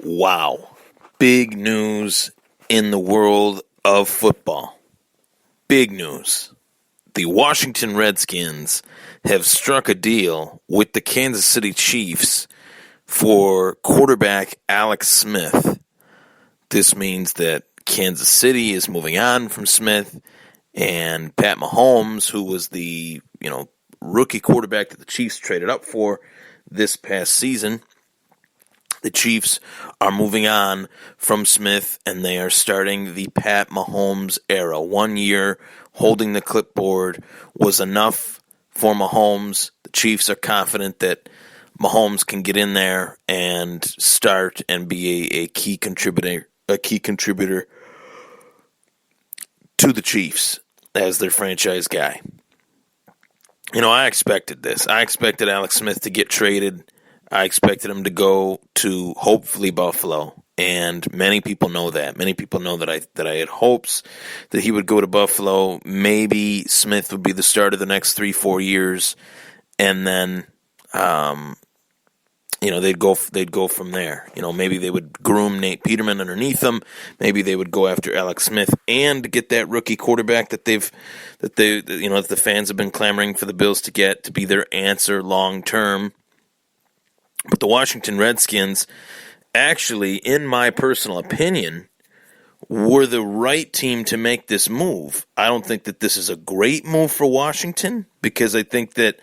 Wow. Big news in the world of football. Big news. The Washington Redskins have struck a deal with the Kansas City Chiefs for quarterback Alex Smith. This means that Kansas City is moving on from Smith, and Pat Mahomes, who was the, rookie quarterback that the Chiefs traded up for this past season, the Chiefs are moving on from Smith, and they are starting the Pat Mahomes era. 1 year holding the clipboard was enough for Mahomes. The Chiefs are confident that Mahomes can get in there and start and be a key contributor to the Chiefs as their franchise guy. I expected this. I expected Alex Smith to get traded. I expected him to go to hopefully Buffalo, and many people know that. Many people know that I had hopes that he would go to Buffalo. Maybe Smith would be the start of the next 3-4 years, and then they'd go from there. Maybe they would groom Nate Peterman underneath them. Maybe they would go after Alex Smith and get that rookie quarterback that the fans have been clamoring for the Bills to get to be their answer long term. But the Washington Redskins, actually, in my personal opinion, were the right team to make this move. I don't think that this is a great move for Washington, because I think that,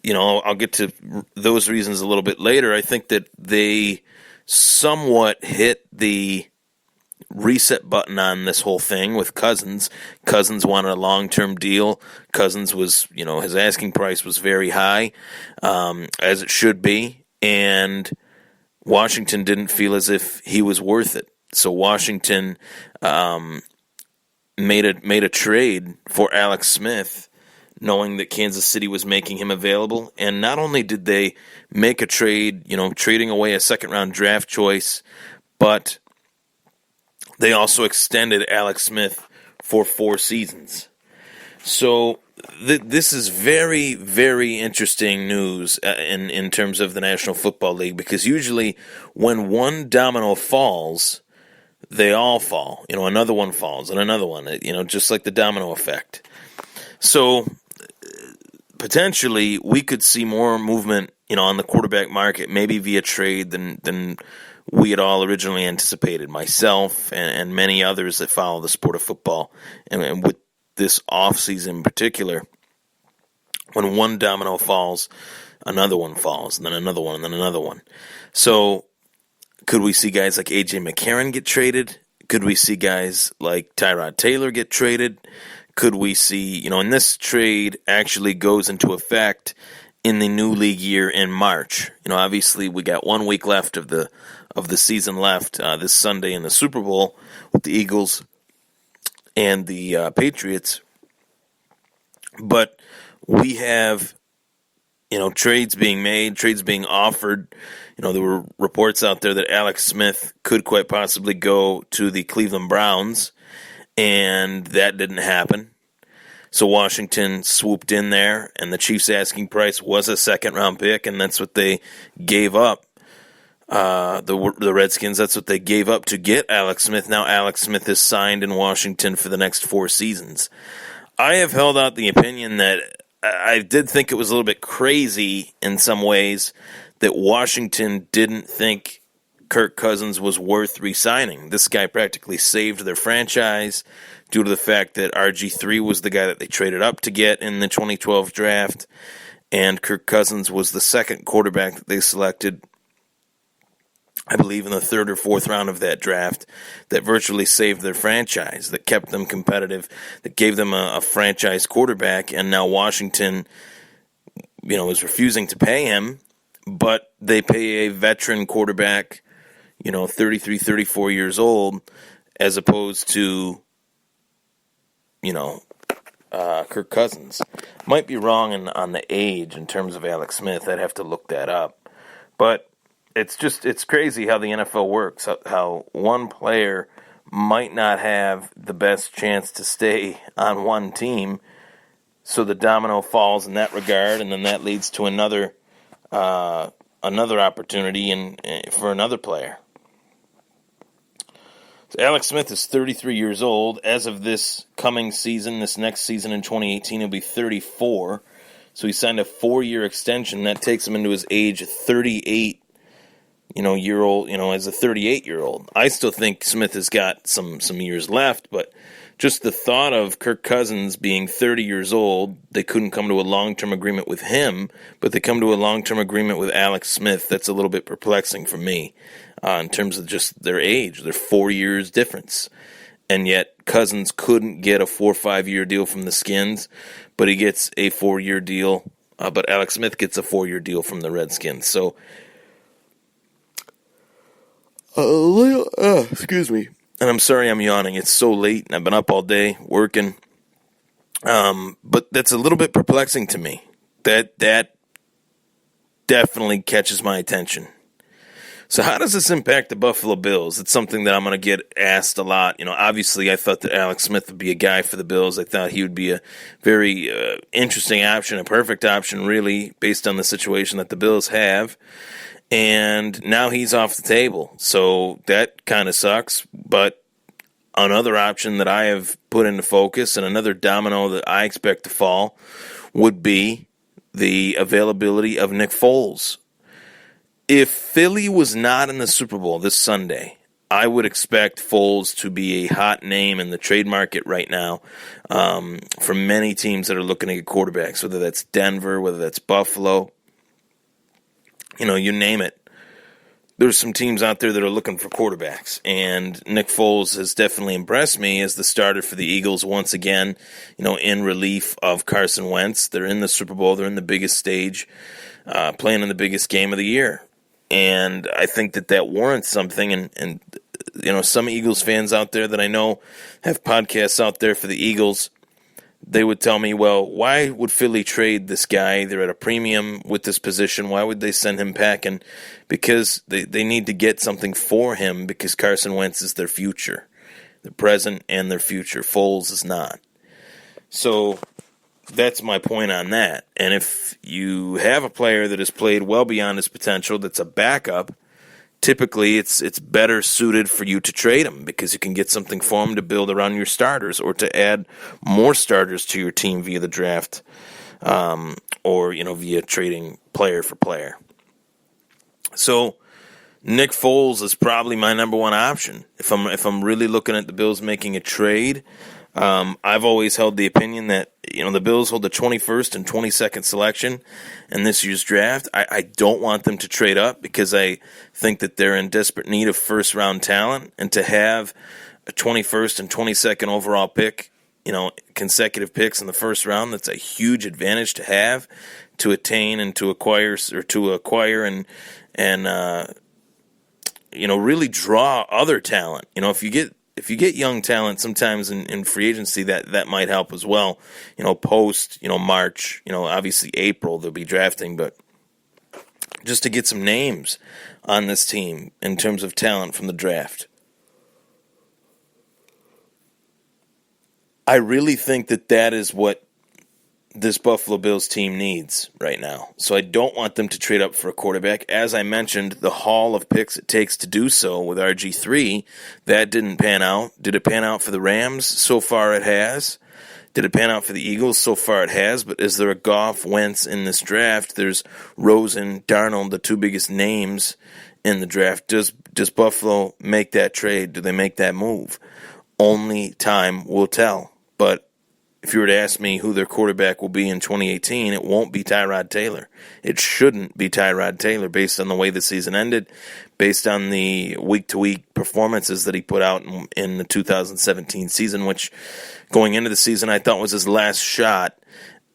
I'll get to those reasons a little bit later. I think that they somewhat hit the reset button on this whole thing with Cousins. Cousins wanted a long-term deal. Cousins was, his asking price was very high, as it should be. And Washington didn't feel as if he was worth it. So Washington made a trade for Alex Smith, knowing that Kansas City was making him available. And not only did they make a trade, trading away a second-round draft choice, but they also extended Alex Smith for 4 seasons. So this is very, very interesting news in terms of the National Football League, because usually when one domino falls, they all fall. Another one falls and another one, just like the domino effect. So potentially we could see more movement, on the quarterback market, maybe via trade than we had all originally anticipated, myself and many others that follow the sport of football. And with this offseason in particular, when one domino falls, another one falls, and then another one, and then another one. So could we see guys like A.J. McCarron get traded? Could we see guys like Tyrod Taylor get traded? Could we see, and this trade actually goes into effect in the new league year in March. Obviously we got 1 week left of the season left this Sunday in the Super Bowl with the Eagles and the Patriots. But we have, trades being made, trades being offered. There were reports out there that Alex Smith could quite possibly go to the Cleveland Browns, and that didn't happen. So Washington swooped in there, and the Chiefs' asking price was a second-round pick, and that's what they gave up. The Redskins, that's what they gave up to get Alex Smith. Now Alex Smith is signed in Washington for the next 4 seasons. I have held out the opinion that I did think it was a little bit crazy in some ways that Washington didn't think Kirk Cousins was worth re-signing. This guy practically saved their franchise due to the fact that RG3 was the guy that they traded up to get in the 2012 draft, and Kirk Cousins was the second quarterback that they selected, I believe in the 3rd or 4th round of that draft, that virtually saved their franchise, that kept them competitive, that gave them a franchise quarterback. And now Washington, is refusing to pay him, but they pay a veteran quarterback, 33, 34 years old, as opposed to, Kirk Cousins. Might be wrong on the age in terms of Alex Smith. I'd have to look that up. But it's crazy how the NFL works, how one player might not have the best chance to stay on one team, so the domino falls in that regard, and then that leads to another opportunity for another player. So Alex Smith is 33 years old. As of this coming season, this next season in 2018, he'll be 34. So he signed a 4-year extension. That takes him into his age 38, year old, as a 38-year-old. I still think Smith has got some years left, but just the thought of Kirk Cousins being 30 years old, they couldn't come to a long-term agreement with him, but they come to a long-term agreement with Alex Smith. That's a little bit perplexing for me in terms of just their age. They're 4 years difference. And yet Cousins couldn't get a 4 or 5 year deal from the Skins, but he gets a 4-year deal. But Alex Smith gets a 4-year deal from the Redskins. So, excuse me. And I'm sorry I'm yawning. It's so late, and I've been up all day working. But that's a little bit perplexing to me. That definitely catches my attention. So how does this impact the Buffalo Bills? It's something that I'm going to get asked a lot. Obviously I thought that Alex Smith would be a guy for the Bills. I thought he would be a very interesting option, a perfect option, really, based on the situation that the Bills have. And now he's off the table. So that kind of sucks. But another option that I have put into focus and another domino that I expect to fall would be the availability of Nick Foles. If Philly was not in the Super Bowl this Sunday, I would expect Foles to be a hot name in the trade market right now for many teams that are looking to get quarterbacks, whether that's Denver, whether that's Buffalo. You name it. There's some teams out there that are looking for quarterbacks, and Nick Foles has definitely impressed me as the starter for the Eagles once again, in relief of Carson Wentz. They're in the Super Bowl. They're in the biggest stage, playing in the biggest game of the year. And I think that warrants something, and some Eagles fans out there that I know have podcasts out there for the Eagles, they would tell me, well, why would Philly trade this guy? They're at a premium with this position. Why would they send him packing? Because they need to get something for him, because Carson Wentz is their future, their present and their future. Foles is not. So that's my point on that. And if you have a player that has played well beyond his potential, that's a backup, typically it's better suited for you to trade him, because you can get something for him to build around your starters, or to add more starters to your team via the draft, or via trading player for player. So Nick Foles is probably my number one option if I'm really looking at the Bills making a trade. I've always held the opinion that the Bills hold the 21st and 22nd selection in this year's draft. I don't want them to trade up, because I think that they're in desperate need of first-round talent, and to have a 21st and 22nd overall pick, consecutive picks in the first round, that's a huge advantage to have, to attain and to acquire, and really draw other talent. If you get young talent, sometimes in free agency, that might help as well. Post, March, obviously April they'll be drafting, but just to get some names on this team in terms of talent from the draft. I really think that is what this Buffalo Bills team needs right now. So I don't want them to trade up for a quarterback. As I mentioned, the haul of picks it takes to do so with RG3, that didn't pan out. Did it pan out for the Rams? So far it has. Did it pan out for the Eagles? So far it has. But is there a Goff, Wentz in this draft? There's Rosen, Darnold, the two biggest names in the draft. Does Buffalo make that trade? Do they make that move? Only time will tell. But if you were to ask me who their quarterback will be in 2018, it won't be Tyrod Taylor. It shouldn't be Tyrod Taylor based on the way the season ended, based on the week-to-week performances that he put out in the 2017 season, which going into the season I thought was his last shot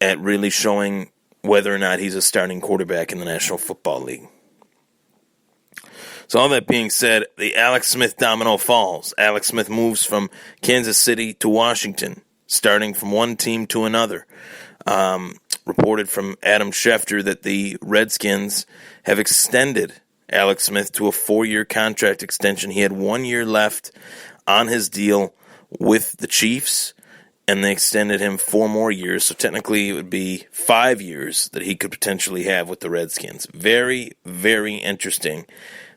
at really showing whether or not he's a starting quarterback in the National Football League. So all that being said, the Alex Smith domino falls. Alex Smith moves from Kansas City to Washington, starting from one team to another. Reported from Adam Schefter that the Redskins have extended Alex Smith to a 4-year contract extension. He had 1 year left on his deal with the Chiefs, and they extended him 4 more years. So technically it would be 5 years that he could potentially have with the Redskins. Very, very interesting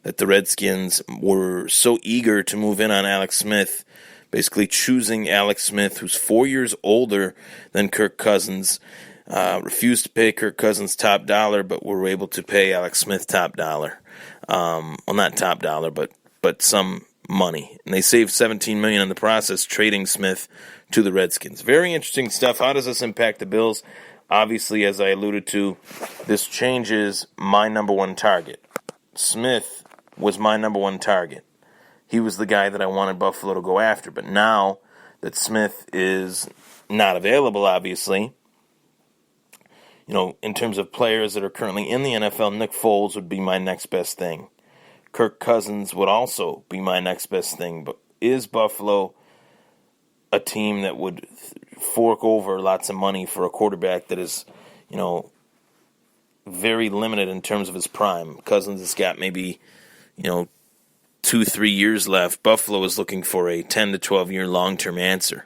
that the Redskins were so eager to move in on Alex Smith, basically choosing Alex Smith, who's 4 years older than Kirk Cousins, refused to pay Kirk Cousins top dollar, but were able to pay Alex Smith top dollar. Well, not top dollar, but some money. And they saved $17 million in the process, trading Smith to the Redskins. Very interesting stuff. How does this impact the Bills? Obviously, as I alluded to, this changes my number one target. Smith was my number one target. He was the guy that I wanted Buffalo to go after. But now that Smith is not available, obviously, in terms of players that are currently in the NFL, Nick Foles would be my next best thing. Kirk Cousins would also be my next best thing. But is Buffalo a team that would fork over lots of money for a quarterback that is, very limited in terms of his prime? Cousins has got maybe, 2-3 years left. Buffalo is looking for a 10 to 12 year long-term answer.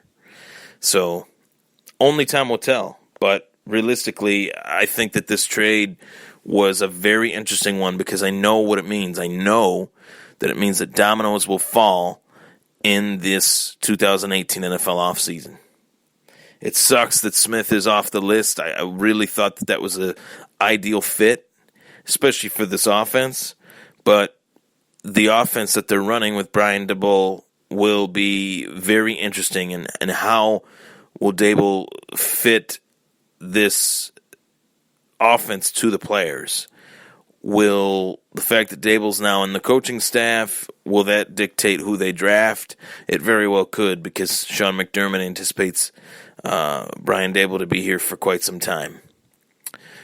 So only time will tell. But realistically, I think that this trade was a very interesting one because I know what it means. I know that it means that dominoes will fall in this 2018 NFL offseason. It sucks that Smith is off the list. I really thought that was an ideal fit, especially for this offense. But the offense that they're running with Brian Daboll will be very interesting. And how will Daboll fit this offense to the players? Will the fact that Daboll's now in the coaching staff, will that dictate who they draft? It very well could, because Sean McDermott anticipates Brian Daboll to be here for quite some time.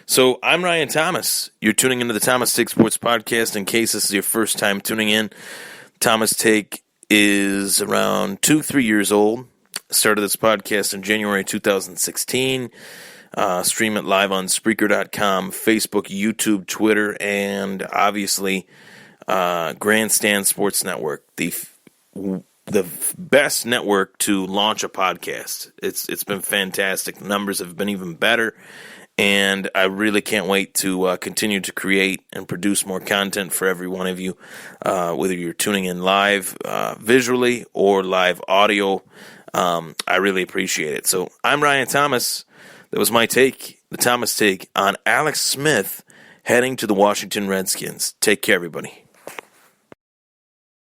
So I'm Ryan Thomas. You're tuning into the Thomas Take Sports Podcast. In case this is your first time tuning in, Thomas Take is around 2-3 years old. Started this podcast in January 2016. Stream it live on Spreaker.com, Facebook, YouTube, Twitter, and obviously Grandstand Sports Network, the best network to launch a podcast. It's been fantastic. The numbers have been even better, and I really can't wait to continue to create and produce more content for every one of you, whether you're tuning in live visually or live audio. I really appreciate it. So I'm Ryan Thomas. That was my take, the Thomas Take, on Alex Smith heading to the Washington Redskins. Take care, everybody.